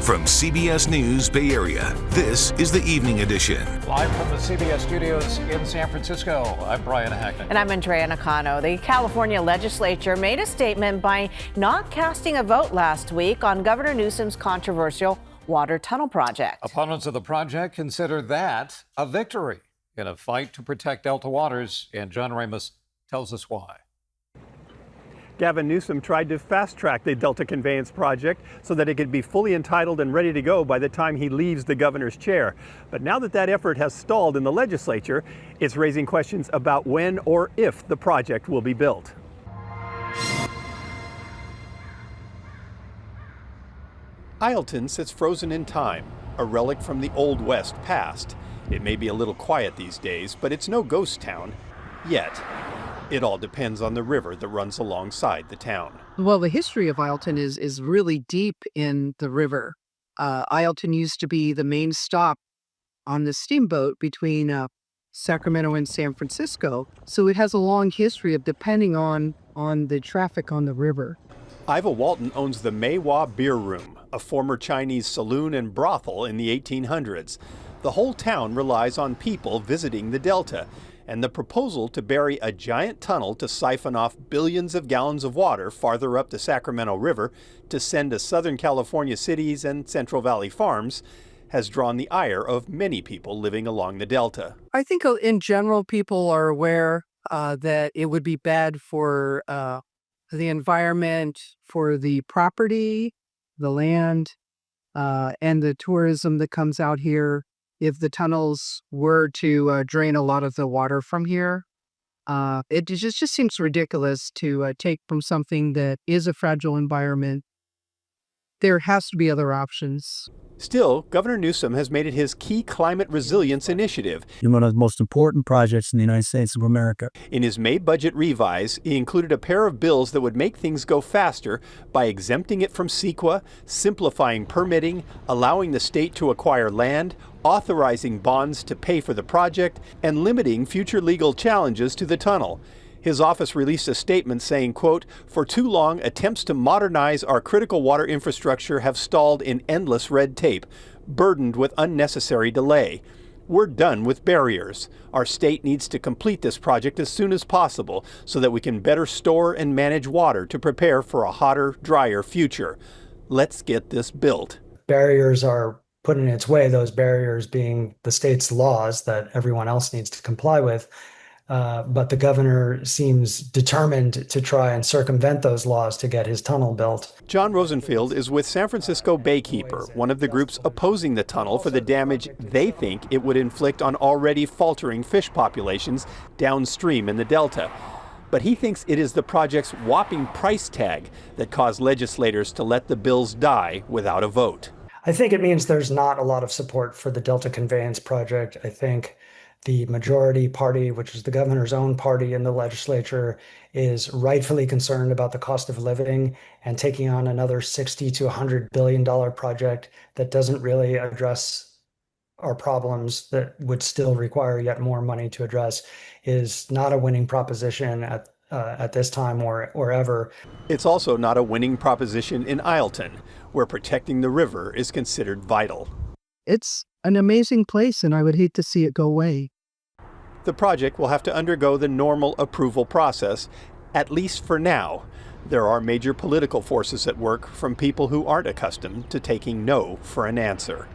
From CBS News Bay Area, this is the Evening Edition. Live from the CBS studios in San Francisco, I'm Brian Hackney. And I'm Andrea Nakano. The California legislature made a statement by not casting a vote last week on Governor Newsom's controversial water tunnel project. Opponents of the project consider that a victory in a fight to protect Delta waters, and John Ramos tells us why. Gavin Newsom tried to fast-track the Delta Conveyance Project so that it could be fully entitled and ready to go by the time he leaves the governor's chair. But now that that effort has stalled in the legislature, it's raising questions about when or if the project will be built. Ileton sits frozen in time, a relic from the Old West past. It may be a little quiet these days, but it's no ghost town yet. It all depends on the river that runs alongside the town. Well, the history of Ileton is really deep in the river. Ileton used to be the main stop on the steamboat between Sacramento and San Francisco, so it has a long history of depending on the traffic on the river. Iva Walton owns the Mei Hua Beer Room, a former Chinese saloon and brothel in the 1800s. The whole town relies on people visiting the Delta, and the proposal to bury a giant tunnel to siphon off billions of gallons of water farther up the Sacramento River to send to Southern California cities and Central Valley farms has drawn the ire of many people living along the Delta. I think in general people are aware that it would be bad for the environment, for the property, the land, and the tourism that comes out here. If the tunnels were to drain a lot of the water from here, it just seems ridiculous to take from something that is a fragile environment. There has to be other options. Still, Governor Newsom has made it his key climate resilience initiative. One of the most important projects in the United States of America. In his May budget revise, he included a pair of bills that would make things go faster by exempting it from CEQA, simplifying permitting, allowing the state to acquire land, authorizing bonds to pay for the project, and limiting future legal challenges to the tunnel. His office released a statement saying, quote, "For too long, attempts to modernize our critical water infrastructure have stalled in endless red tape, burdened with unnecessary delay. We're done with barriers. Our state needs to complete this project as soon as possible so that we can better store and manage water to prepare for a hotter, drier future. Let's get this built." Barriers are put in its way, those barriers being the state's laws that everyone else needs to comply with. But the governor seems determined to try and circumvent those laws to get his tunnel built. John Rosenfield is with San Francisco Baykeeper, one of the groups opposing the tunnel for the damage they think it would inflict on already faltering fish populations downstream in the Delta. But he thinks it is the project's whopping price tag that caused legislators to let the bills die without a vote. I think it means there's not a lot of support for the Delta Conveyance Project. I think the majority party, which is the governor's own party in the legislature, is rightfully concerned about the cost of living and taking on another $60 to $100 billion project that doesn't really address our problems that would still require yet more money to address is not a winning proposition at this time or ever. It's also not a winning proposition in Ileton, where protecting the river is considered vital. It's an amazing place, and I would hate to see it go away. The project will have to undergo the normal approval process, at least for now. There are major political forces at work from people who aren't accustomed to taking no for an answer.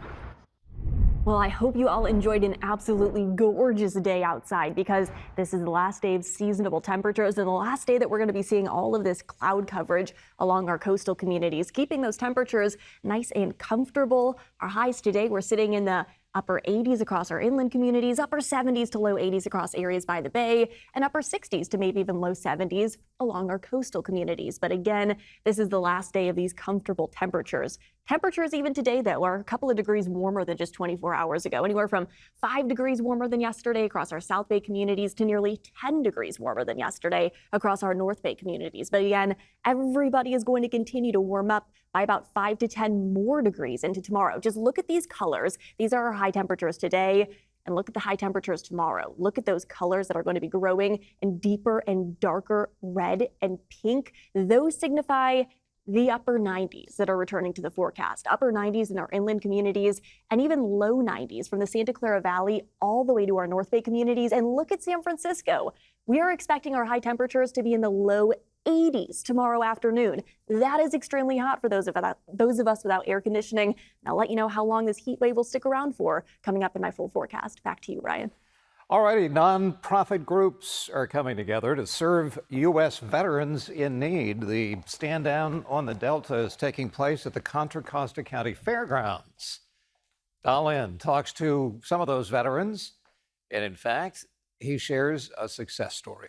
Well, I hope you all enjoyed an absolutely gorgeous day outside, because this is the last day of seasonable temperatures and the last day that we're going to be seeing all of this cloud coverage along our coastal communities, keeping those temperatures nice and comfortable. Our highs today, we're sitting in the upper 80s across our inland communities, upper 70s to low 80s across areas by the bay, and upper 60s to maybe even low 70s along our coastal communities. But again, this is the last day of these comfortable temperatures. Temperatures even today, though, are a couple of degrees warmer than just 24 hours ago, anywhere from 5 degrees warmer than yesterday across our South Bay communities to nearly 10 degrees warmer than yesterday across our North Bay communities. But again, everybody is going to continue to warm up by about 5 to 10 more degrees into tomorrow. Just look at these colors. These are our high temperatures today, and look at the high temperatures tomorrow. Look at those colors that are going to be growing in deeper and darker red and pink. Those signify the upper 90s that are returning to the forecast. Upper 90s in our inland communities and even low 90s from the Santa Clara Valley all the way to our North Bay communities. And look at San Francisco. We are expecting our high temperatures to be in the low 80s tomorrow afternoon. That is extremely hot for those of us without air conditioning. And I'll let you know how long this heat wave will stick around for coming up in my full forecast. Back to you, Ryan. All righty, nonprofit groups are coming together to serve U.S. veterans in need. The stand down on the Delta is taking place at the Contra Costa County Fairgrounds. Dalin talks to some of those veterans, and in fact, he shares a success story.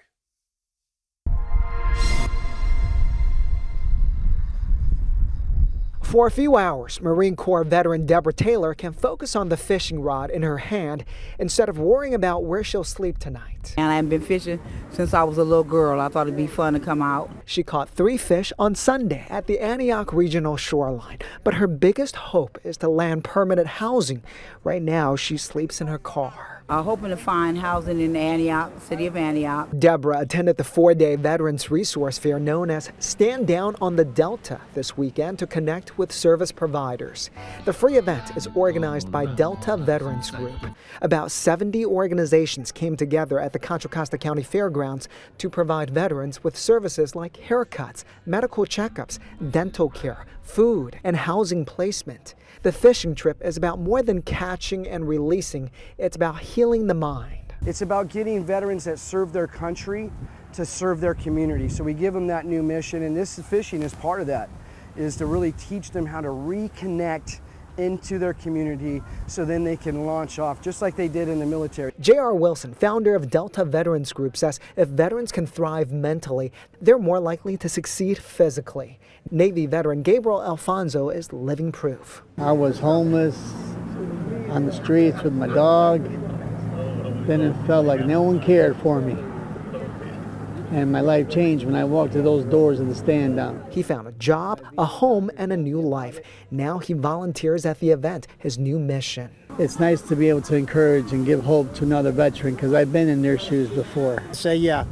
For a few hours, Marine Corps veteran Deborah Taylor can focus on the fishing rod in her hand instead of worrying about where she'll sleep tonight. And I've been fishing since I was a little girl. I thought it'd be fun to come out. She caught 3 fish on Sunday at the Antioch Regional Shoreline, but her biggest hope is to land permanent housing. Right now, she sleeps in her car. Hoping to find housing in Antioch, city of Antioch. Deborah attended the 4-day Veterans Resource Fair known as Stand Down on the Delta this weekend to connect with service providers. The free event is organized by Delta Veterans Group. About 70 organizations came together at the Contra Costa County Fairgrounds to provide veterans with services like haircuts, medical checkups, dental care, food, and housing placement. The fishing trip is about more than catching and releasing. It's about healing the mind. It's about getting veterans that serve their country to serve their community. So we give them that new mission, and this fishing is part of that, is to really teach them how to reconnect into their community so then they can launch off just like they did in the military. J.R. Wilson, founder of Delta Veterans Group, says if veterans can thrive mentally, they're more likely to succeed physically. Navy veteran Gabriel Alfonso is living proof. I was homeless on the streets with my dog. Then it felt like no one cared for me. And my life changed when I walked through those doors of the stand down. He found a job, a home, and a new life. Now he volunteers at the event, his new mission. It's nice to be able to encourage and give hope to another veteran because I've been in their shoes before. Say, yeah,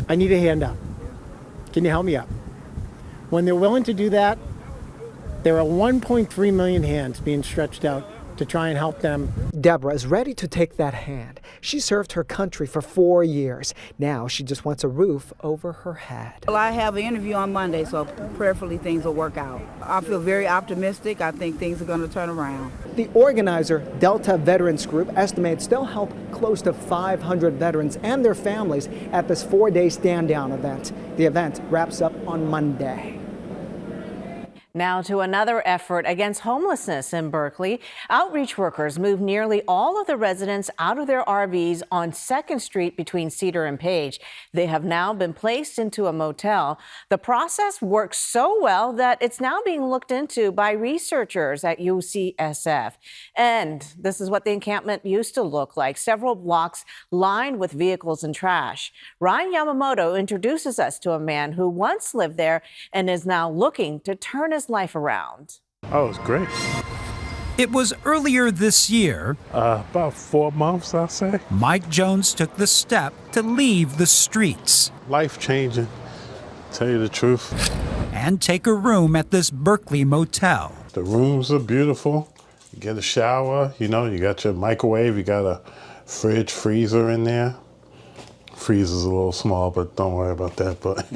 I need a hand up. Can you help me out? When they're willing to do that, there are 1.3 million hands being stretched out to try and help them. Deborah is ready to take that hand. She served her country for 4 years. Now she just wants a roof over her head. Well, I have an interview on Monday, so prayerfully things will work out. I feel very optimistic. I think things are going to turn around. The organizer, Delta Veterans Group, estimates they'll help close to 500 veterans and their families at this 4-day stand-down event. The event wraps up on Monday. Now to another effort against homelessness in Berkeley. Outreach workers moved nearly all of the residents out of their RVs on 2nd Street between Cedar and Page. They have now been placed into a motel. The process works so well that it's now being looked into by researchers at UCSF. And this is what the encampment used to look like, several blocks lined with vehicles and trash. Ryan Yamamoto introduces us to a man who once lived there and is now looking to turn his life around. Oh, it was great. It was earlier this year. About 4 months, I'll say. Mike Jones took the step to leave the streets. Life-changing, tell you the truth. And take a room at this Berkeley motel. The rooms are beautiful. You get a shower, you got your microwave, you got a fridge, freezer in there. Freezer's a little small, but don't worry about that. But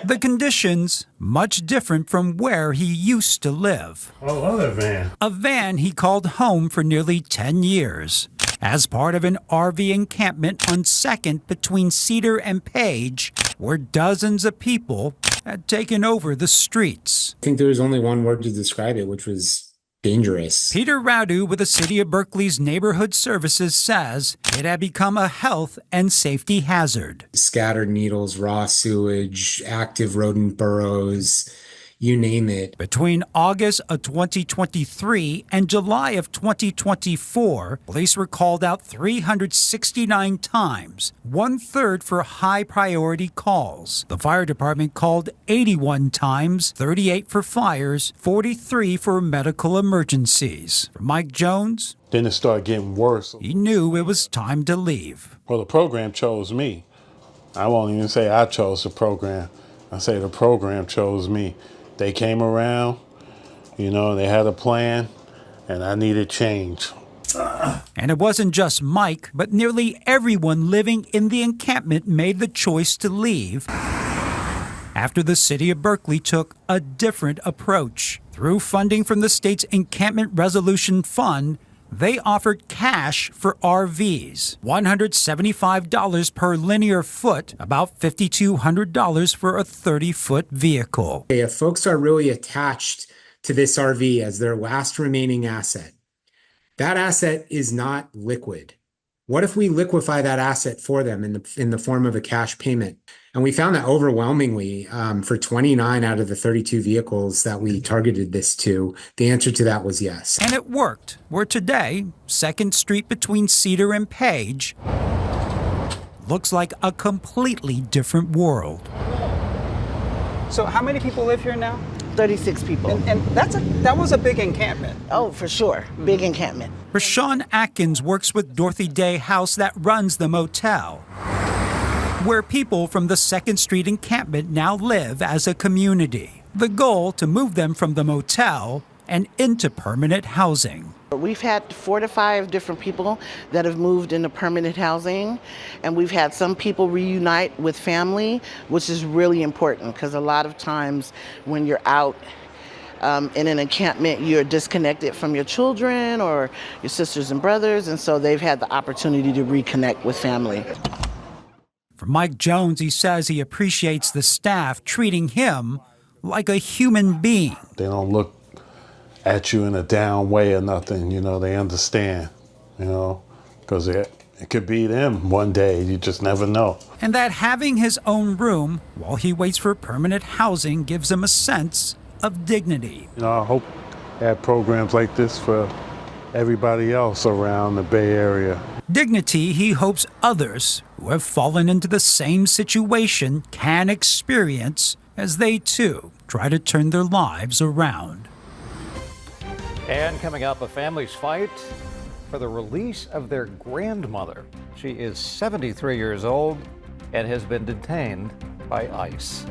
the conditions, much different from where he used to live. Oh, other van. A van he called home for nearly 10 years. As part of an RV encampment on 2nd between Cedar and Page, where dozens of people had taken over the streets. I think there was only one word to describe it, which was dangerous. Peter Radu with the City of Berkeley's Neighborhood Services says it had become a health and safety hazard. Scattered needles, raw sewage, active rodent burrows, you name it. Between August of 2023 and July of 2024, police were called out 369 times, 1/3 for high priority calls. The fire department called 81 times, 38 for fires, 43 for medical emergencies. For Mike Jones, then it started getting worse. He knew it was time to leave. Well, the program chose me. I won't even say I chose the program. I say the program chose me. They came around, you know, they had a plan, and I needed change. And it wasn't just Mike, but nearly everyone living in the encampment made the choice to leave after the city of Berkeley took a different approach. Through funding from the state's Encampment Resolution Fund, they offered cash for RVs, $175 per linear foot, about $5,200 for a 30-foot vehicle. If folks are really attached to this RV as their last remaining asset, that asset is not liquid. What if we liquefy that asset for them in the form of a cash payment? And we found that overwhelmingly, for 29 out of the 32 vehicles that we targeted this to, the answer to that was yes. And it worked, where today, 2nd Street between Cedar and Page looks like a completely different world. So how many people live here now? 36 people. And that was a big encampment. Oh, for sure. Big encampment. Rashawn Atkins works with Dorothy Day House that runs the motel, where people from the 2nd Street encampment now live as a community. The goal to move them from the motel and into permanent housing. We've had 4 to 5 different people that have moved into permanent housing, and we've had some people reunite with family, which is really important because a lot of times when you're out in an encampment, you're disconnected from your children or your sisters and brothers, and so they've had the opportunity to reconnect with family. For Mike Jones, he says he appreciates the staff treating him like a human being. They don't look at you in a down way or nothing, you know, they understand, you know, because it could be them one day, you just never know. And that having his own room while he waits for permanent housing gives him a sense of dignity. You know, I hope they have programs like this for everybody else around the Bay Area. Dignity he hopes others who have fallen into the same situation can experience as they too try to turn their lives around. And coming up, a family's fight for the release of their grandmother. She is 73 years old and has been detained by ICE.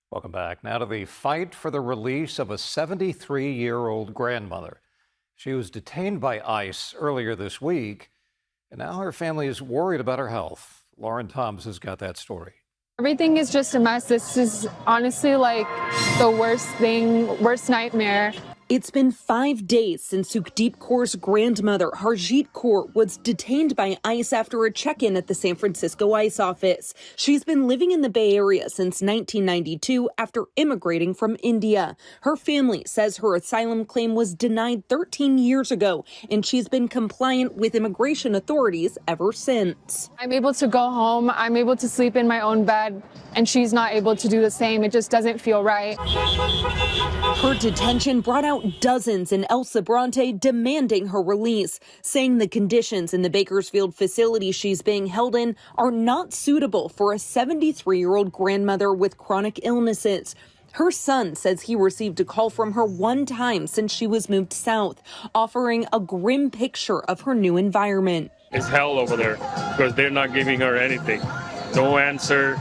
Welcome back. Now to the fight for the release of a 73-year-old grandmother. She was detained by ICE earlier this week, and now her family is worried about her health. Lauren Toms has got that story. Everything is just a mess. This is honestly like the worst nightmare. It's been 5 days since Sukhdeep Kaur's grandmother, Harjeet Kaur, was detained by ICE after a check-in at the San Francisco ICE office. She's been living in the Bay Area since 1992 after immigrating from India. Her family says her asylum claim was denied 13 years ago, and she's been compliant with immigration authorities ever since. I'm able to go home. I'm able to sleep in my own bed, and she's not able to do the same. It just doesn't feel right. Her detention brought out dozens in El Sobrante demanding her release, saying the conditions in the Bakersfield facility she's being held in are not suitable for a 73-year-old grandmother with chronic illnesses. Her son says he received a call from her one time since she was moved south, offering a grim picture of her new environment. It's hell over there because they're not giving her anything. No answer.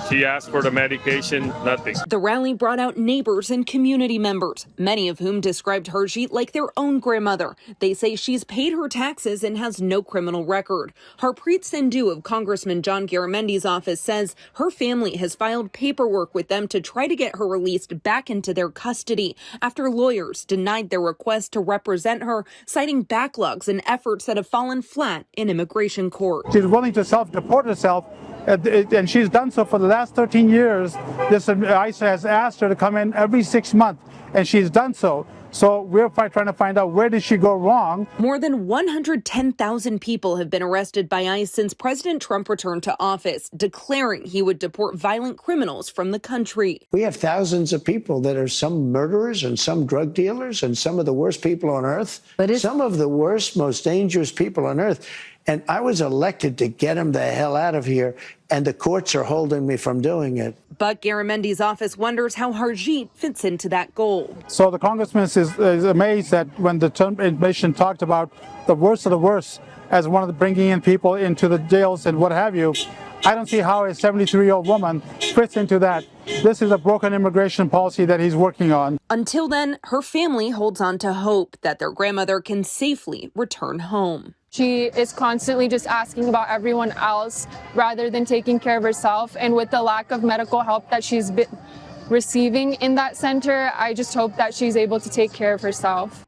She asked for the medication, nothing. The rally brought out neighbors and community members, many of whom described Harjeet like their own grandmother. They say she's paid her taxes and has no criminal record. Harpreet Sindhu of Congressman John Garamendi's office says her family has filed paperwork with them to try to get her released back into their custody after lawyers denied their request to represent her, citing backlogs and efforts that have fallen flat in immigration court. She's willing to self-deport herself, and she's done so for the last 13 years. This ICE has asked her to come in every 6 months, and she's done so. So we're trying to find out, where did she go wrong? More than 110,000 people have been arrested by ICE since President Trump returned to office, declaring he would deport violent criminals from the country. We have thousands of people that are some murderers and some drug dealers and some of the worst people on earth, some of the worst, most dangerous people on earth. And I was elected to get him the hell out of here, and the courts are holding me from doing it. But Garamendi's office wonders how Harjeet fits into that goal. So the congressman is amazed that when the Trump administration talked about the worst of the worst as one of the bringing in people into the jails and what have you, I don't see how a 73-year-old woman fits into that. This is a broken immigration policy that he's working on. Until then, her family holds on to hope that their grandmother can safely return home. She is constantly just asking about everyone else rather than taking care of herself. And with the lack of medical help that she's been receiving in that center, I just hope that she's able to take care of herself.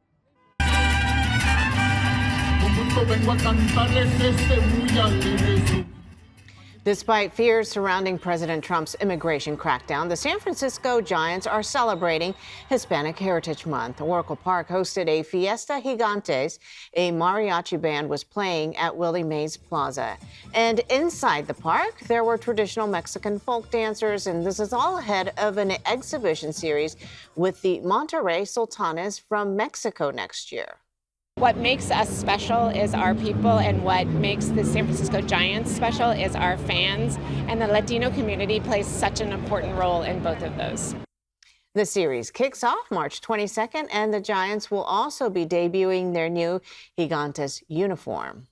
Despite fears surrounding President Trump's immigration crackdown, the San Francisco Giants are celebrating Hispanic Heritage Month. Oracle Park hosted a Fiesta Gigantes. A mariachi band was playing at Willie Mays Plaza. And inside the park, there were traditional Mexican folk dancers, and this is all ahead of an exhibition series with the Monterrey Sultanes from Mexico next year. What makes us special is our people, and what makes the San Francisco Giants special is our fans, and the Latino community plays such an important role in both of those. The series kicks off March 22nd, and the Giants will also be debuting their new Gigantes uniform.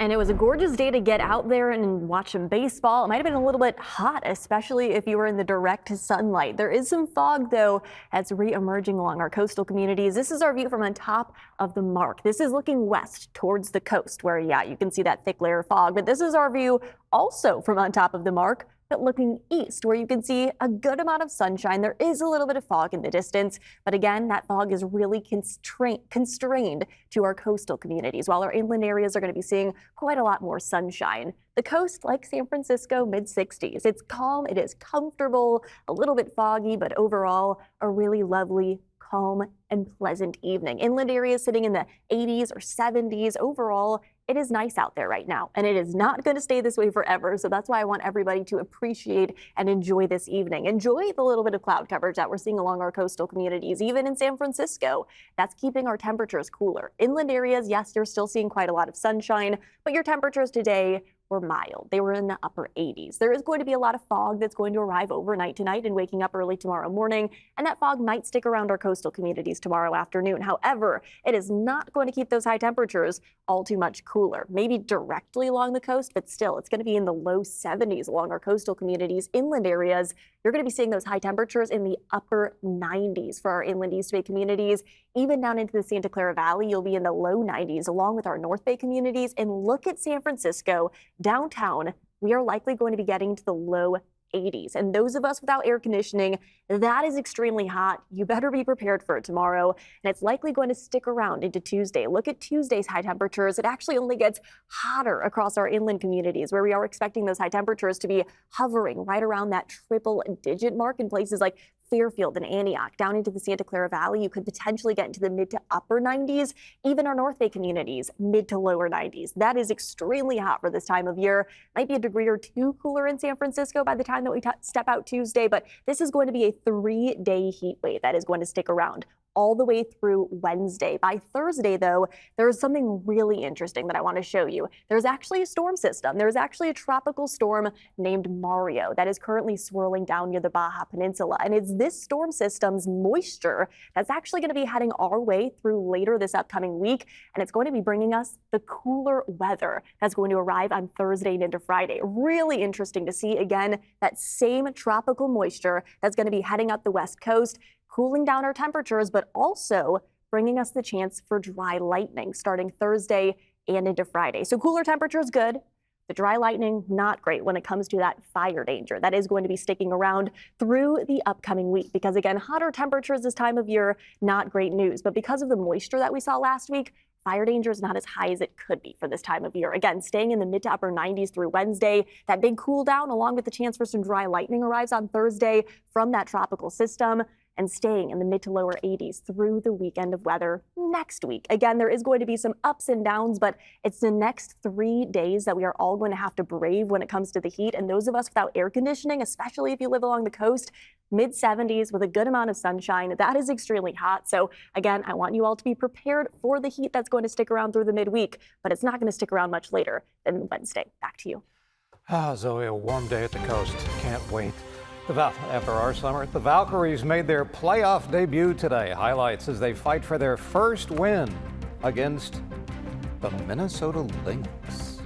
And it was a gorgeous day to get out there and watch some baseball. It might have been a little bit hot, especially if you were in the direct sunlight. There is some fog, though, that's re-emerging along our coastal communities. This is our view from on top of the Mark. This is looking west towards the coast where, yeah, you can see that thick layer of fog. But this is our view also from on top of the Mark, but looking east, where you can see a good amount of sunshine. There is a little bit of fog in the distance, but again, that fog is really constrained to our coastal communities, while our inland areas are going to be seeing quite a lot more sunshine. The coast, like San Francisco, mid-60s. It's calm, it is comfortable, a little bit foggy, but overall, a really lovely, calm, and pleasant evening. Inland areas sitting in the 80s or 70s. Overall, it is nice out there right now, and it is not going to stay this way forever. So that's why I want everybody to appreciate and enjoy this evening. Enjoy the little bit of cloud coverage that we're seeing along our coastal communities, even in San Francisco. That's keeping our temperatures cooler. Inland areas, yes, you're still seeing quite a lot of sunshine, but your temperatures today were mild. They were in the upper 80s. There is going to be a lot of fog that's going to arrive overnight tonight and waking up early tomorrow morning, and that fog might stick around our coastal communities tomorrow afternoon. However, it is not going to keep those high temperatures all too much cooler. Maybe directly along the coast, but still, it's going to be in the low 70s along our coastal communities. Inland areas, you're going to be seeing those high temperatures in the upper 90s for our inland East Bay communities. Even down into the Santa Clara Valley, you'll be in the low 90s along with our North Bay communities. And look at San Francisco. Downtown, we are likely going to be getting to the low 80s. And those of us without air conditioning, that is extremely hot. You better be prepared for it tomorrow. And it's likely going to stick around into Tuesday. Look at Tuesday's high temperatures. It actually only gets hotter across our inland communities, where we are expecting those high temperatures to be hovering right around that triple-digit mark in places like Fairfield and Antioch. Down into the Santa Clara Valley, you could potentially get into the mid to upper 90s. Even our North Bay communities, mid to lower 90s. That is extremely hot for this time of year. Might be a degree or two cooler in San Francisco by the time that we step out Tuesday, but this is going to be a 3-day heat wave that is going to stick around all the way through Wednesday. By Thursday, though, there's something really interesting that I want to show you. There's actually a storm system. There's actually a tropical storm named Mario that is currently swirling down near the Baja Peninsula. And it's this storm system's moisture that's actually going to be heading our way through later this upcoming week. And it's going to be bringing us the cooler weather that's going to arrive on Thursday and into Friday. Really interesting to see, again, that same tropical moisture that's going to be heading up the West Coast, cooling down our temperatures, but also bringing us the chance for dry lightning starting Thursday and into Friday. So cooler temperatures, good. The dry lightning, not great when it comes to that fire danger. That is going to be sticking around through the upcoming week because, again, hotter temperatures this time of year, not great news. But because of the moisture that we saw last week, fire danger is not as high as it could be for this time of year. Again, staying in the mid to upper 90s through Wednesday. That big cool down along with the chance for some dry lightning arrives on Thursday from that tropical system. and staying in the mid to lower 80s through the weekend of weather next week. Again, there is going to be some ups and downs, but it's the next 3 days that we are all going to have to brave when it comes to the heat. And those of us without air conditioning, especially if you live along the coast, mid 70s with a good amount of sunshine, that is extremely hot. So again, I want you all to be prepared for the heat that's going to stick around through the midweek, but it's not going to stick around much later than Wednesday. Back to you. Zoe, a warm day at the coast. Can't wait. After our summer, the Valkyries made their playoff debut today. Highlights as they fight for their first win against the Minnesota Lynx.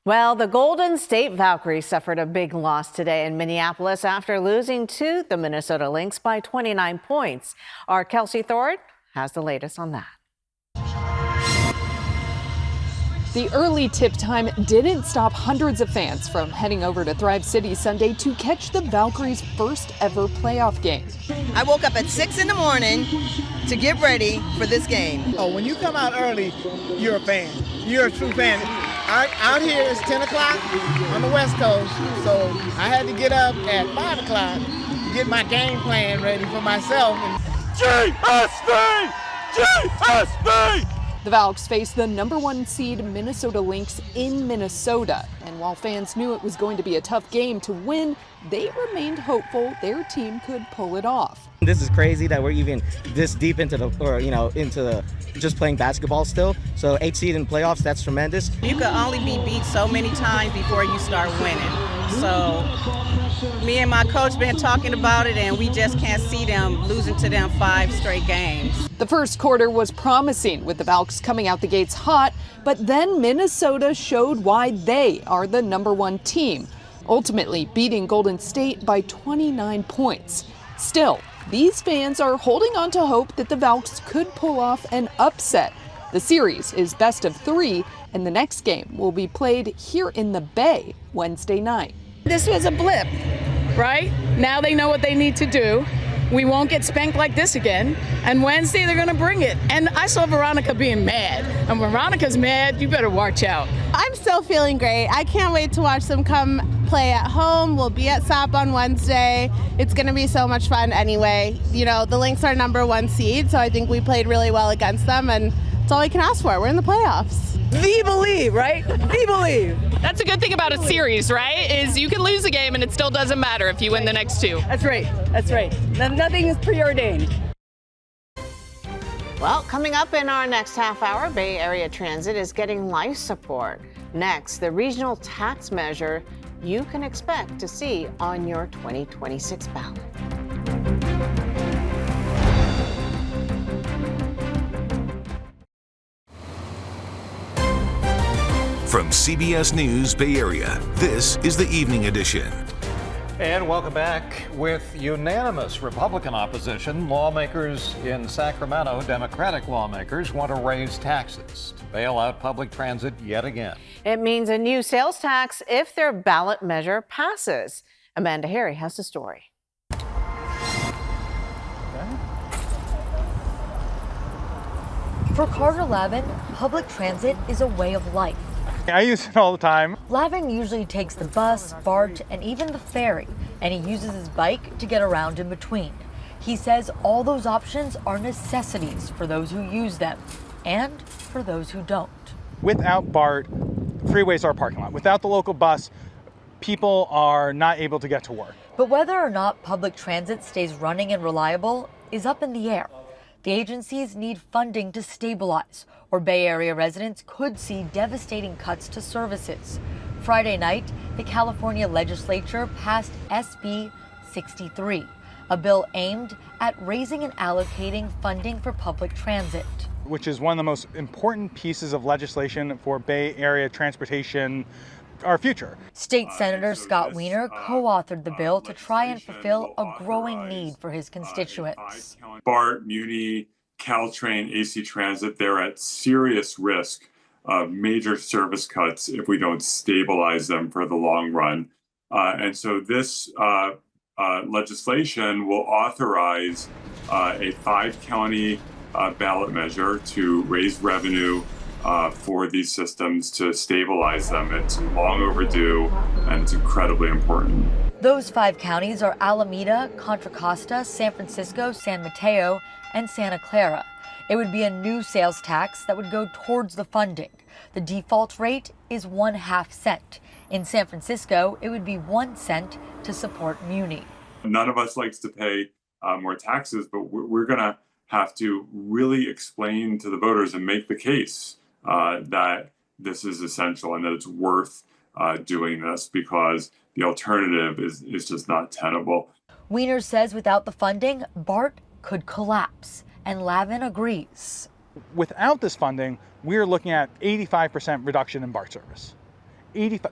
Well, the Golden State Valkyries suffered a big loss today in Minneapolis after losing to the Minnesota Lynx by 29 points. Our Kelsey Thorne has the latest on that. The early tip time didn't stop hundreds of fans from heading over to Thrive City Sunday to catch the Valkyries' first ever playoff game. I woke up at 6 in the morning to get ready for this game. Oh, when you come out early, you're a fan. You're a true fan. Out here it's 10 o'clock on the West Coast, so I had to get up at 5 o'clock to get my game plan ready for myself. GSV! GSV! The Valks faced the #1 seed Minnesota Lynx in Minnesota. And while fans knew it was going to be a tough game to win, they remained hopeful their team could pull it off. This is crazy that we're even this deep into just playing basketball still. So 8 seed in playoffs, that's tremendous. You can only be beat so many times before you start winning. So me and my coach been talking about it, and we just can't see them losing to them 5 straight games. The first quarter was promising with the Valks coming out the gates hot, but then Minnesota showed why they are the #1 team, ultimately beating Golden State by 29 points. Still, these fans are holding on to hope that the Valks could pull off an upset. The series is best of 3, and the next game will be played here in the Bay Wednesday night. This was a blip, right? Now they know what they need to do. We won't get spanked like this again. And Wednesday, they're going to bring it. And I saw Veronica being mad. And when Veronica's mad, you better watch out. I'm still feeling great. I can't wait to watch them come play at home. We'll be at SOP on Wednesday. It's going to be so much fun anyway. You know, the Lynx are #1 seed, so I think we played really well against them. And that's all we can ask for. We're in the playoffs. We believe, right? We believe. That's a good thing about a series, right? Is you can lose a game and it still doesn't matter if you win the next 2. That's right. That's right. Nothing is preordained. Well, coming up in our next half hour, Bay Area Transit is getting life support. Next, the regional tax measure you can expect to see on your 2026 ballot. From CBS News Bay Area, this is the Evening Edition. And welcome back. With unanimous Republican opposition, lawmakers in Sacramento, Democratic lawmakers, want to raise taxes to bail out public transit yet again. It means a new sales tax if their ballot measure passes. Amanda Harry has the story. For Carter Lavin, public transit is a way of life. I use it all the time. Lavin usually takes the bus, BART, and even the ferry, and he uses his bike to get around in between. He says all those options are necessities for those who use them and for those who don't. Without BART, freeways are a parking lot. Without the local bus, people are not able to get to work. But whether or not public transit stays running and reliable is up in the air. The agencies need funding to stabilize, or Bay Area residents could see devastating cuts to services. Friday night, the California legislature passed SB 63, a bill aimed at raising and allocating funding for public transit. Which is one of the most important pieces of legislation for Bay Area transportation, our future. State Senator Scott Wiener co-authored the bill to try and fulfill a growing need for his constituents. BART, Muni, Caltrain, AC Transit, they're at serious risk of major service cuts if we don't stabilize them for the long run. And so this legislation will authorize a 5-county ballot measure to raise revenue for these systems, to stabilize them. It's long overdue, and it's incredibly important. Those 5 counties are Alameda, Contra Costa, San Francisco, San Mateo, and Santa Clara. It would be a new sales tax that would go towards the funding. The default rate is 1/2 cent. In San Francisco, it would be 1 cent to support Muni. None of us likes to pay more taxes, but we're going to have to really explain to the voters and make the case that this is essential and that it's worth doing this, because the alternative is just not tenable. Weiner says without the funding, BART could collapse, and Lavin agrees. Without this funding, we're looking at 85% reduction in BART service.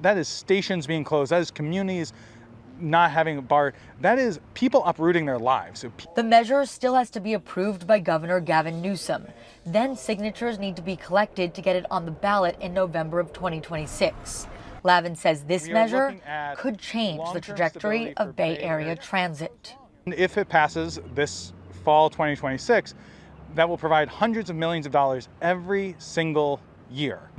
That is stations being closed, that is communities not having a BART, that is people uprooting their lives. The measure still has to be approved by Governor Gavin Newsom. Then signatures need to be collected to get it on the ballot in November of 2026. Lavin says this measure could change the trajectory of Bay Area transit. If it passes this fall 2026, that will provide hundreds of millions of dollars every single year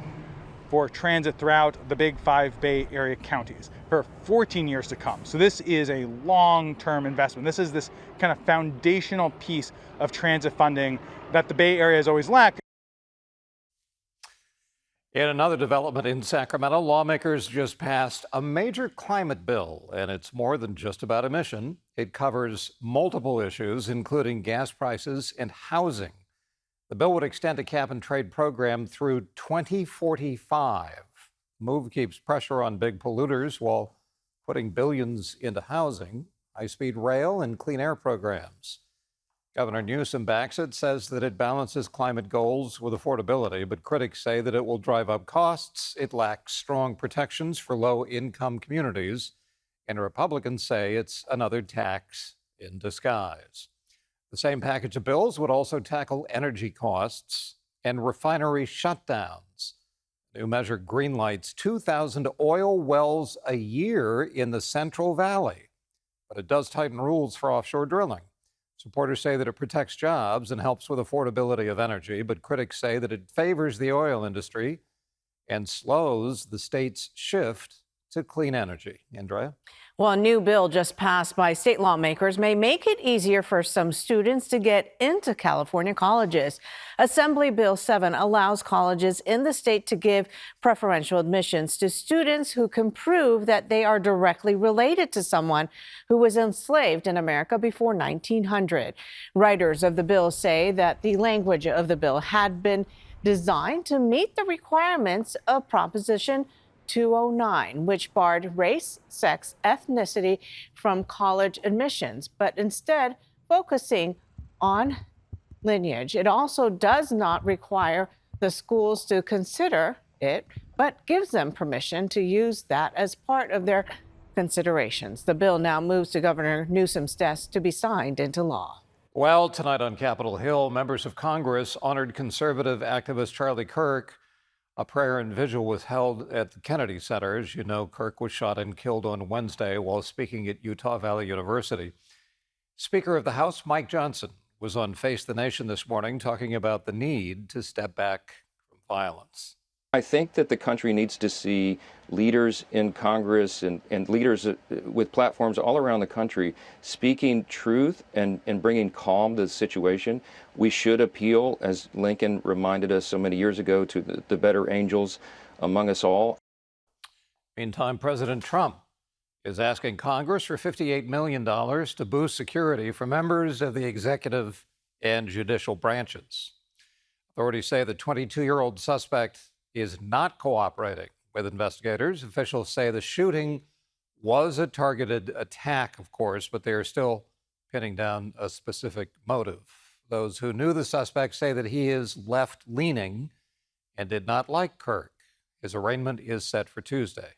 for transit throughout the big 5 Bay Area counties for 14 years to come. So this is a long-term investment. This is this kind of foundational piece of transit funding that the Bay Area has always lacked. In another development in Sacramento, lawmakers just passed a major climate bill, and it's more than just about emission. It covers multiple issues, including gas prices and housing. The bill would extend a cap-and-trade program through 2045. The move keeps pressure on big polluters while putting billions into housing, high-speed rail, and clean air programs. Governor Newsom backs it, says that it balances climate goals with affordability, but critics say that it will drive up costs, it lacks strong protections for low-income communities, and Republicans say it's another tax in disguise. The same package of bills would also tackle energy costs and refinery shutdowns. The new measure greenlights 2,000 oil wells a year in the Central Valley, but it does tighten rules for offshore drilling. Supporters say that it protects jobs and helps with affordability of energy, but critics say that it favors the oil industry and slows the state's shift to clean energy. Andrea? Well, a new bill just passed by state lawmakers may make it easier for some students to get into California colleges. Assembly Bill 7 allows colleges in the state to give preferential admissions to students who can prove that they are directly related to someone who was enslaved in America before 1900. Writers of the bill say that the language of the bill had been designed to meet the requirements of Proposition 209, which barred race, sex, ethnicity from college admissions, but instead focusing on lineage. It also does not require the schools to consider it, but gives them permission to use that as part of their considerations. The bill now moves to Governor Newsom's desk to be signed into law. Well, tonight on Capitol Hill, members of Congress honored conservative activist Charlie Kirk. A prayer and vigil was held at the Kennedy Center. As you know, Kirk was shot and killed on Wednesday while speaking at Utah Valley University. Speaker of the House, Mike Johnson, was on Face the Nation this morning talking about the need to step back from violence. I think that the country needs to see leaders in Congress and leaders with platforms all around the country speaking truth and bringing calm to the situation. We should appeal, as Lincoln reminded us so many years ago, to the better angels among us all. Meantime, President Trump is asking Congress for $58 million to boost security for members of the executive and judicial branches. Authorities say the 22-year-old suspect is not cooperating with investigators. Officials say the shooting was a targeted attack, of course, but they are still pinning down a specific motive. Those who knew the suspect say that he is left-leaning and did not like Kirk. His arraignment is set for Tuesday.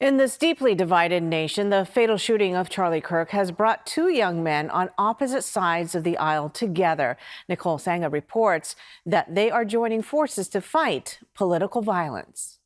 In this deeply divided nation, the fatal shooting of Charlie Kirk has brought two young men on opposite sides of the aisle together. Nicole Sanga reports that they are joining forces to fight political violence.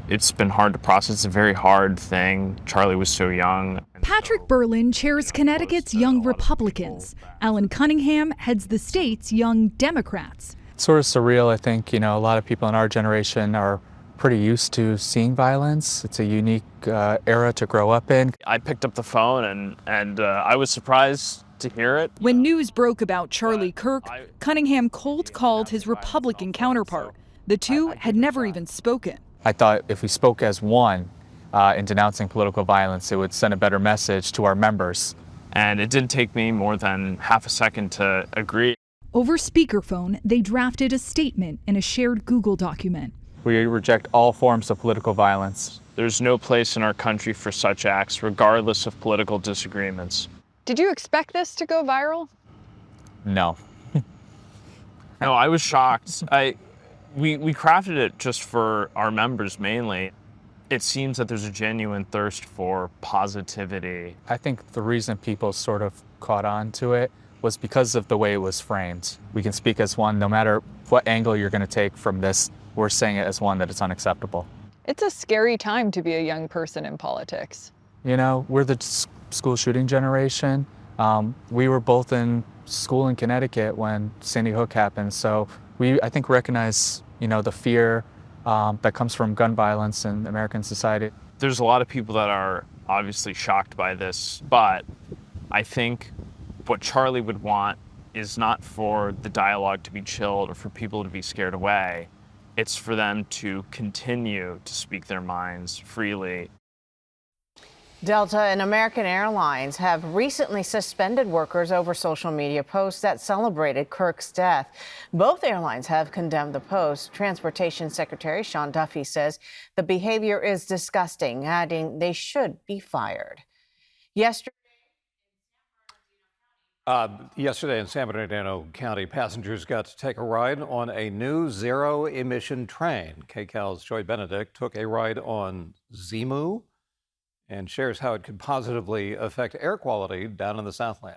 It's been hard to process. It's a very hard thing. Charlie was so young. Patrick Berlin chairs Connecticut's Young Republicans. Alan Cunningham heads the state's Young Democrats. It's sort of surreal. I think, a lot of people in our generation are pretty used to seeing violence. It's a unique era to grow up in. I picked up the phone and I was surprised to hear it. When news broke about Charlie Kirk, Cunningham cold called his Republican counterpart. The two had never even spoken. I thought if we spoke as one in denouncing political violence, it would send a better message to our members. And it didn't take me more than half a second to agree. Over speakerphone, they drafted a statement in a shared Google document. We reject all forms of political violence. There's no place in our country for such acts, regardless of political disagreements. Did you expect this to go viral? No. No, I was shocked. We crafted it just for our members mainly. It seems that there's a genuine thirst for positivity. I think the reason people sort of caught on to it was because of the way it was framed. We can speak as one, no matter what angle you're going to take from this. We're saying it as one, that it's unacceptable. It's a scary time to be a young person in politics. We're the school shooting generation. We were both in school in Connecticut when Sandy Hook happened, so I think, recognize, the fear that comes from gun violence in American society. There's a lot of people that are obviously shocked by this, but I think what Charlie would want is not for the dialogue to be chilled or for people to be scared away. It's for them to continue to speak their minds freely. Delta and American Airlines have recently suspended workers over social media posts that celebrated Kirk's death. Both airlines have condemned the post. Transportation Secretary Sean Duffy says the behavior is disgusting, adding they should be fired. Yesterday in San Bernardino County, passengers got to take a ride on a new zero-emission train. KCAL's Joy Benedict took a ride on Zemu and shares how it could positively affect air quality down in the Southland.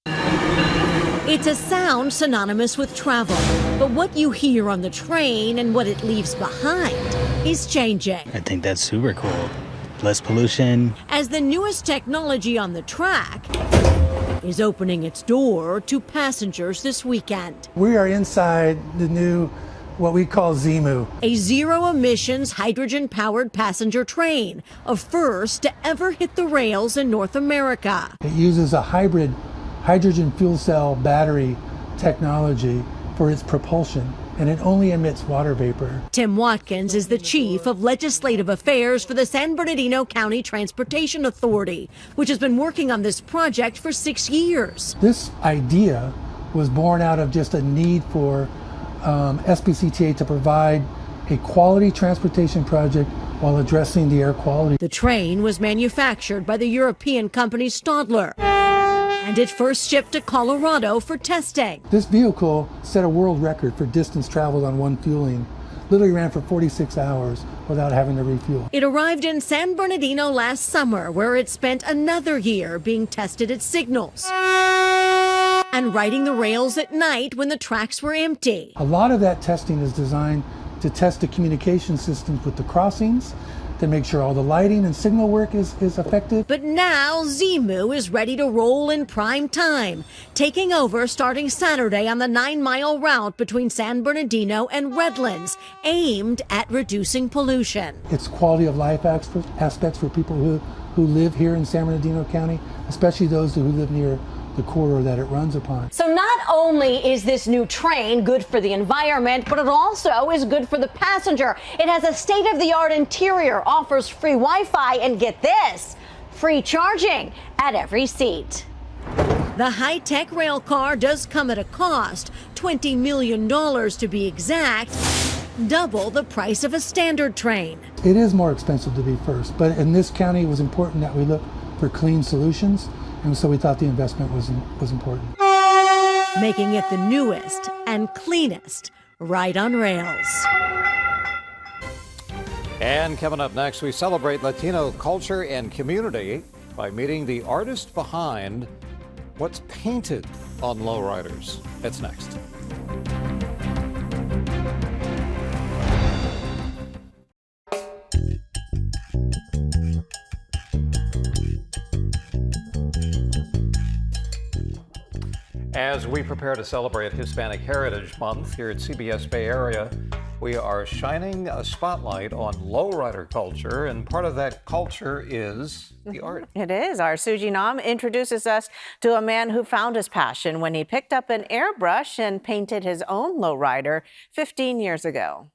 It's a sound synonymous with travel, but what you hear on the train and what it leaves behind is changing. I think that's super cool. Less pollution. As the newest technology on the track is opening its door to passengers this weekend. We are inside the new, what we call Zemu. A zero-emissions, hydrogen-powered passenger train, a first to ever hit the rails in North America. It uses a hybrid hydrogen fuel cell battery technology for its propulsion, and it only emits water vapor. Tim Watkins is the chief of legislative affairs for the San Bernardino County Transportation Authority, which has been working on this project for 6 years. This idea was born out of just a need for SBCTA to provide a quality transportation project while addressing the air quality. The train was manufactured by the European company Stadler, and it first shipped to Colorado for testing. This vehicle set a world record for distance traveled on one fueling. Literally ran for 46 hours without having to refuel. It arrived in San Bernardino last summer, where it spent another year being tested at signals and riding the rails at night when the tracks were empty. A lot of that testing is designed to test the communication systems with the crossings, to make sure all the lighting and signal work is effective. But now Zemu is ready to roll in prime time, taking over starting Saturday on the 9-mile route between San Bernardino and Redlands, aimed at reducing pollution. It's quality of life aspects for people who live here in San Bernardino County, especially those who live near the corridor that it runs upon. So not only is this new train good for the environment, but it also is good for the passenger. It has a state-of-the-art interior, offers free Wi-Fi, and get this, free charging at every seat. The high-tech rail car does come at a cost, $20 million to be exact, double the price of a standard train. It is more expensive to be first, but in this county it was important that we look for clean solutions. And so we thought the investment was important. Making it the newest and cleanest ride on rails. And coming up next, we celebrate Latino culture and community by meeting the artist behind what's painted on lowriders. That's next. As we prepare to celebrate Hispanic Heritage Month here at CBS Bay Area, we are shining a spotlight on lowrider culture, and part of that culture is the art. It is. Our Suji Nam introduces us to a man who found his passion when he picked up an airbrush and painted his own lowrider 15 years ago.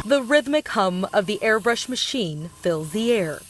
The rhythmic hum of the airbrush machine fills the air.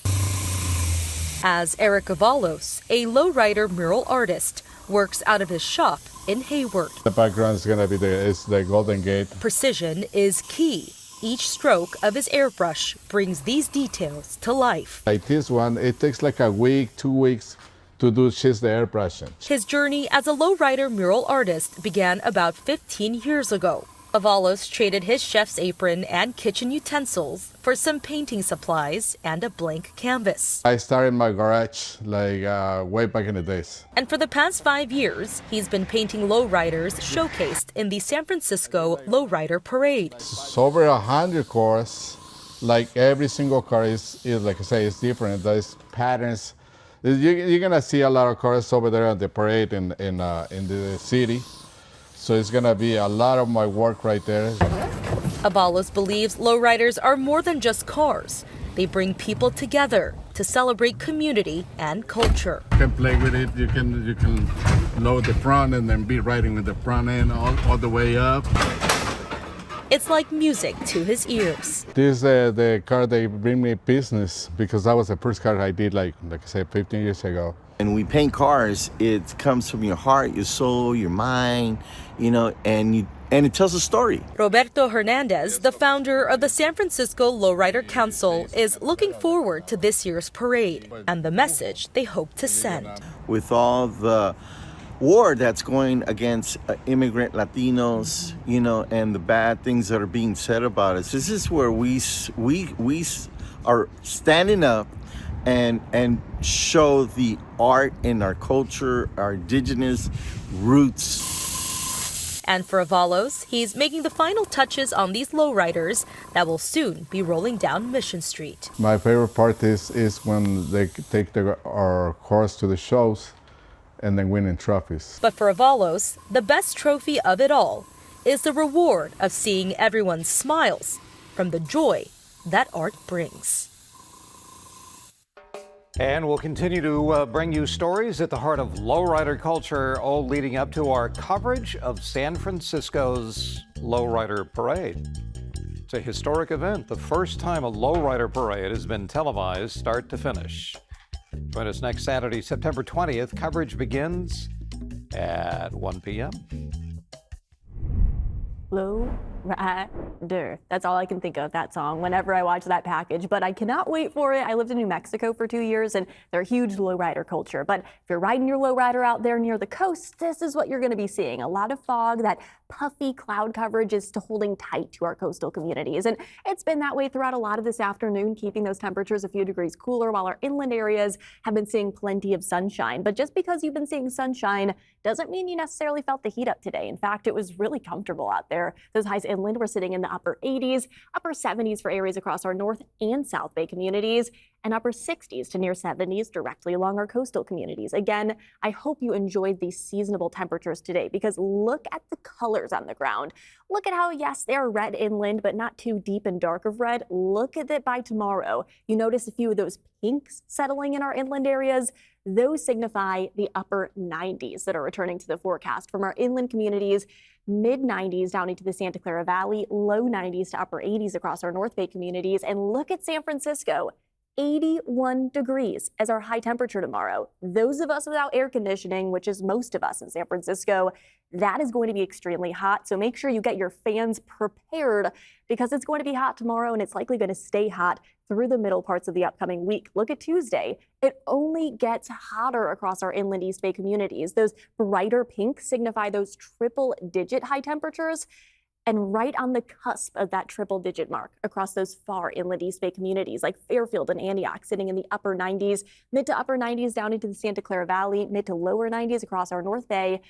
As Eric Avalos, a lowrider mural artist, works out of his shop in Hayward. The background is going to be the Golden Gate. Precision is key. Each stroke of his airbrush brings these details to life. Like this one, it takes like a week, 2 weeks to do just the airbrushing. His journey as a lowrider mural artist began about 15 years ago. Avalos traded his chef's apron and kitchen utensils for some painting supplies and a blank canvas. I started my garage way back in the days. And for the past 5 years, he's been painting lowriders showcased in the San Francisco Lowrider Parade. It's over 100 cars. Like every single car is like I say, is different. There's patterns. You're gonna see a lot of cars over there on the parade in the city. So it's gonna be a lot of my work right there. Avalos believes lowriders are more than just cars. They bring people together to celebrate community and culture. You can play with it. You can load the front and then be riding with the front end all the way up. It's like music to his ears. This is the car they bring me business because that was the first car I did like I said 15 years ago. And we paint cars, it comes from your heart, your soul, your mind, and it tells a story. Roberto Hernandez, the founder of the San Francisco Lowrider Council, is looking forward to this year's parade and the message they hope to send. With all the war that's going against immigrant Latinos, and the bad things that are being said about us, this is where we are standing up and show the art in our culture, our indigenous roots. And for Avalos, he's making the final touches on these lowriders that will soon be rolling down Mission Street. My favorite part is when they take our cars to the shows and then winning trophies. But for Avalos, the best trophy of it all is the reward of seeing everyone's smiles from the joy that art brings. And we'll continue to bring you stories at the heart of lowrider culture, all leading up to our coverage of San Francisco's Lowrider Parade. It's a historic event, the first time a lowrider parade has been televised start to finish. Join us next Saturday, September 20th. Coverage begins at 1 p.m. Lowrider. That's all I can think of, that song, whenever I watch that package. But I cannot wait for it. I lived in New Mexico for 2 years, and they're a huge lowrider culture. But if you're riding your lowrider out there near the coast, this is what you're going to be seeing. A lot of fog. That puffy cloud coverage is holding tight to our coastal communities. And it's been that way throughout a lot of this afternoon, keeping those temperatures a few degrees cooler, while our inland areas have been seeing plenty of sunshine. But just because you've been seeing sunshine doesn't mean you necessarily felt the heat up today. In fact, it was really comfortable out there. Those highs inland were sitting in the upper 80s, upper 70s for areas across our North and South Bay communities, and upper 60s to near 70s directly along our coastal communities. Again, I hope you enjoyed these seasonable temperatures today, because look at the colors on the ground. Look at how, yes, they're red inland, but not too deep and dark of red. Look at it by tomorrow. You notice a few of those pinks settling in our inland areas. Those signify the upper 90s that are returning to the forecast from our inland communities. Mid 90s down into the Santa Clara Valley, low 90s to upper 80s across our North Bay communities. And look at San Francisco. 81 degrees as our high temperature tomorrow. Those of us without air conditioning, which is most of us in San Francisco, that is going to be extremely hot. So make sure you get your fans prepared, because it's going to be hot tomorrow, and it's likely going to stay hot through the middle parts of the upcoming week. Look at Tuesday. It only gets hotter across our inland East Bay communities. Those brighter pinks signify those triple-digit high temperatures. And right on the cusp of that triple-digit mark across those far inland East Bay communities like Fairfield and Antioch, sitting in the upper 90s, mid to upper 90s down into the Santa Clara Valley, mid to lower 90s across our North Bay.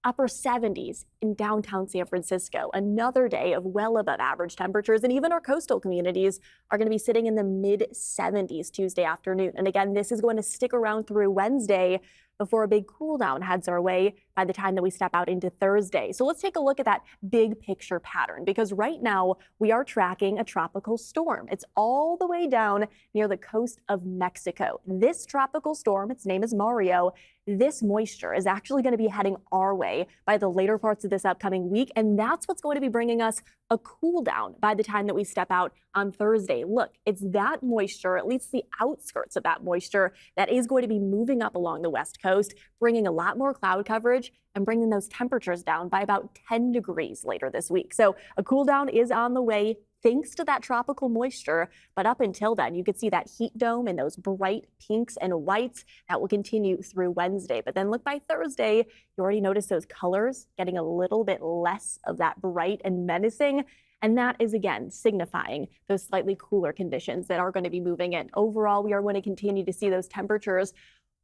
Upper 70s in downtown San Francisco. Another day of well above average temperatures, and even our coastal communities are going to be sitting in the mid 70s Tuesday afternoon. And again, this is going to stick around through Wednesday before a big cool down heads our way by the time that we step out into Thursday. So let's take a look at that big picture pattern, because right now we are tracking a tropical storm. It's all the way down near the coast of Mexico. This tropical storm, its name is Mario. This moisture is actually going to be heading our way by the later parts of this upcoming week, and that's what's going to be bringing us a cool down by the time that we step out on Thursday. Look, it's that moisture, at least the outskirts of that moisture, that is going to be moving up along the West Coast, bringing a lot more cloud coverage and bringing those temperatures down by about 10 degrees later this week. So a cool down is on the way thanks to that tropical moisture. But up until then, you could see that heat dome and those bright pinks and whites that will continue through Wednesday. But then look, by Thursday, you already noticed those colors getting a little bit less of that bright and menacing. And that is, again, signifying those slightly cooler conditions that are going to be moving in. Overall, we are going to continue to see those temperatures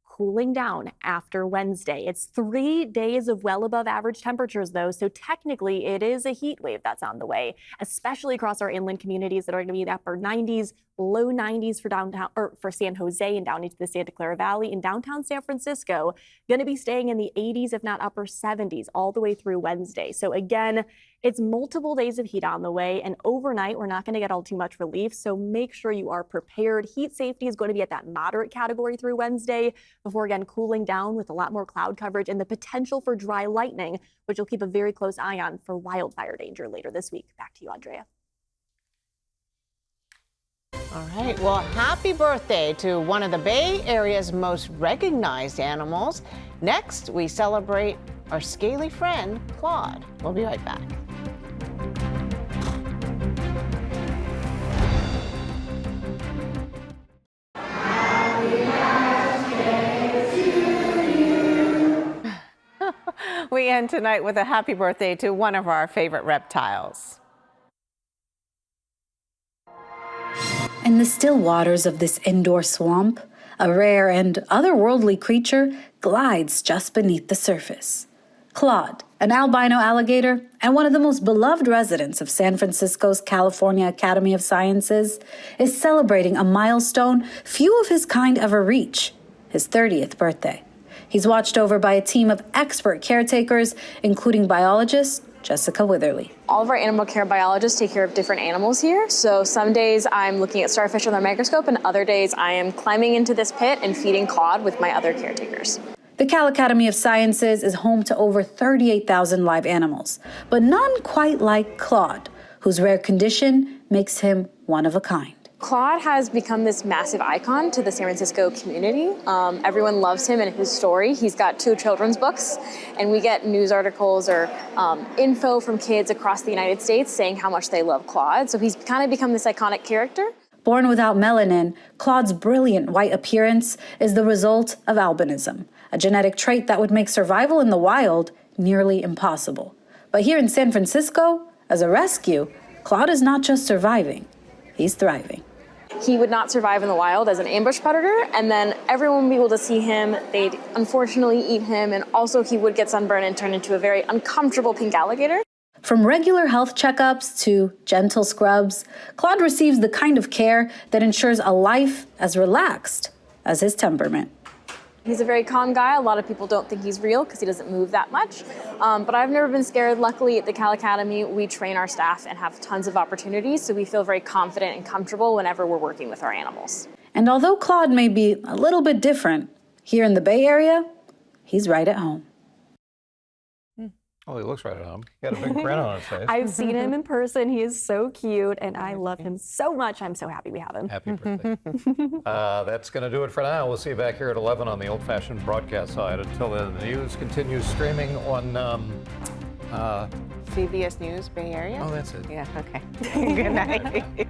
cooling down after Wednesday. It's 3 days of well above average temperatures, though, so technically it is a heat wave that's on the way, especially across our inland communities that are going to be in the upper 90s, low 90s for downtown, or for San Jose and down into the Santa Clara Valley. In downtown San Francisco, going to be staying in the 80s, if not upper 70s, all the way through Wednesday. So again, it's multiple days of heat on the way, and overnight, we're not going to get all too much relief, so make sure you are prepared. Heat safety is going to be at that moderate category through Wednesday, before again cooling down with a lot more cloud coverage and the potential for dry lightning, which you'll keep a very close eye on for wildfire danger later this week. Back to you, Andrea. All right, well, happy birthday to one of the Bay Area's most recognized animals. Next, we celebrate our scaly friend, Claude. We'll be right back. We end tonight with a happy birthday to one of our favorite reptiles. In the still waters of this indoor swamp, a rare and otherworldly creature glides just beneath the surface. Claude, an albino alligator and one of the most beloved residents of San Francisco's California Academy of Sciences, is celebrating a milestone few of his kind ever reach, his 30th birthday. He's watched over by a team of expert caretakers, including biologist Jessica Witherly. All of our animal care biologists take care of different animals here. So some days I'm looking at starfish with our microscope, and other days I am climbing into this pit and feeding Claude with my other caretakers. The Cal Academy of Sciences is home to over 38,000 live animals, but none quite like Claude, whose rare condition makes him one of a kind. Claude has become this massive icon to the San Francisco community. Everyone loves him and his story. He's got 2 children's books, and we get news articles or info from kids across the United States saying how much they love Claude. So he's kind of become this iconic character. Born without melanin, Claude's brilliant white appearance is the result of albinism, a genetic trait that would make survival in the wild nearly impossible. But here in San Francisco, as a rescue, Claude is not just surviving, he's thriving. He would not survive in the wild as an ambush predator, and then everyone would be able to see him. They'd unfortunately eat him, and also he would get sunburned and turn into a very uncomfortable pink alligator. From regular health checkups to gentle scrubs, Claude receives the kind of care that ensures a life as relaxed as his temperament. He's a very calm guy. A lot of people don't think he's real because he doesn't move that much. But I've never been scared. Luckily, at the Cal Academy, we train our staff and have tons of opportunities, so we feel very confident and comfortable whenever we're working with our animals. And although Claude may be a little bit different, here in the Bay Area, he's right at home. Oh, he looks right at home. He got a big grin on his face. I've seen him in person. He is so cute, and I love him so much. I'm so happy we have him. Happy birthday. That's going to do it for now. We'll see you back here at 11 on the old-fashioned broadcast side. Until then, the news continues streaming on CBS News Bay Area? Oh, that's it. Yeah, okay. Good night.